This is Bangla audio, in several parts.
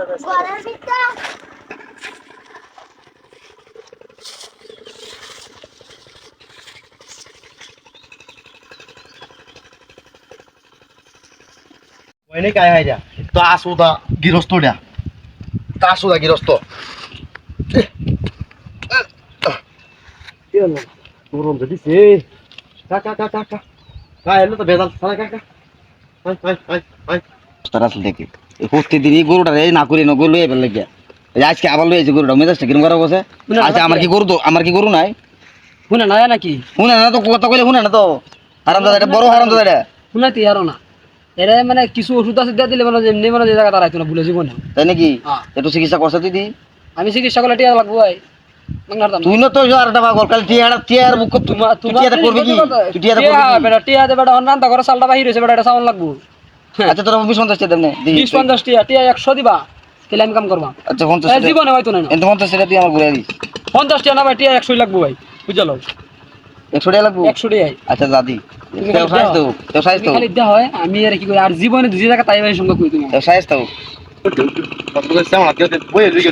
ঘরের ভিতর वहिनी काय आहे त्या त्रास होता गिरस्तोड्या त्रास होता गिरस्त गरम दिसे का का का का का काय आलं तर भेजाल चला का का हाय हाय हाय हाय তারা আসলে দেখি প্রতিদিনই গরুটা এই না করি না গরু লইয়া ফেলে গিয়া আজকে আবার লইয়েছে গরুটা মেজাজটা কিরম করা বসে আচ্ছা আমার কি গরু নাই শুনে না নাকি শুনে না তো কথা কইলে শুনে না তো হারামজাদা এটা বড় হারামজাদা এটা শুনাইতে আরো না এরা মানে কিছু ওষুধ আছে দিয়ে দিলে মানে এমনি মানে যে জায়গা দাঁড়াইতো না ভুলে জীবনে তাই নাকি হ্যাঁ। একটু চিকিৎসা করছে দিদি আমি চিকিৎসা করলে টিয়া লাগবো ভাই তুই না তো আর একটা পাগল কাল টিয়ার বুক তুই টিয়াটা করবি কি তুই টিয়াটা করবি কি বেটা টিয়া দে বেটা রান্না করে চালটা বাহির হয়েছে বেটা এটা সাউন্ড লাগবো আচ্ছা তোরা 20-50 টাকা দেন দি 20-50 টিয়া টিয়া 100 দিবা তাহলে আমি কাম করবা আচ্ছা 50 জীবনে হয়তো না এত 50 টাকা তুই আমার ঘুরে দিস 50 টিয়া না ভাই টিয়া 100 লাগবো ভাই বুঝলো 100 টাকা লাগবে 100 টিয়াই আচ্ছা দাদি তেও সাইজ তো খালি দেওয়া হয় আমি আর কি করি আর জীবনে দুই জায়গা তাই ভাই সঙ্গে কই তুমি তেও সাইজ তো কত করে সামনে কেউ বই দিকে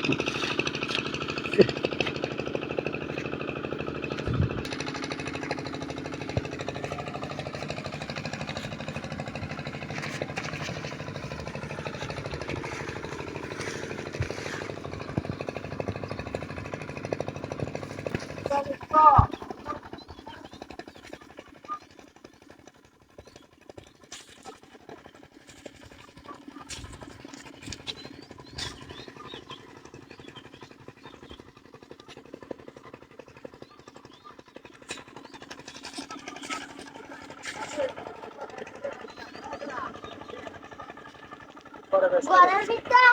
ঘরের ভিতর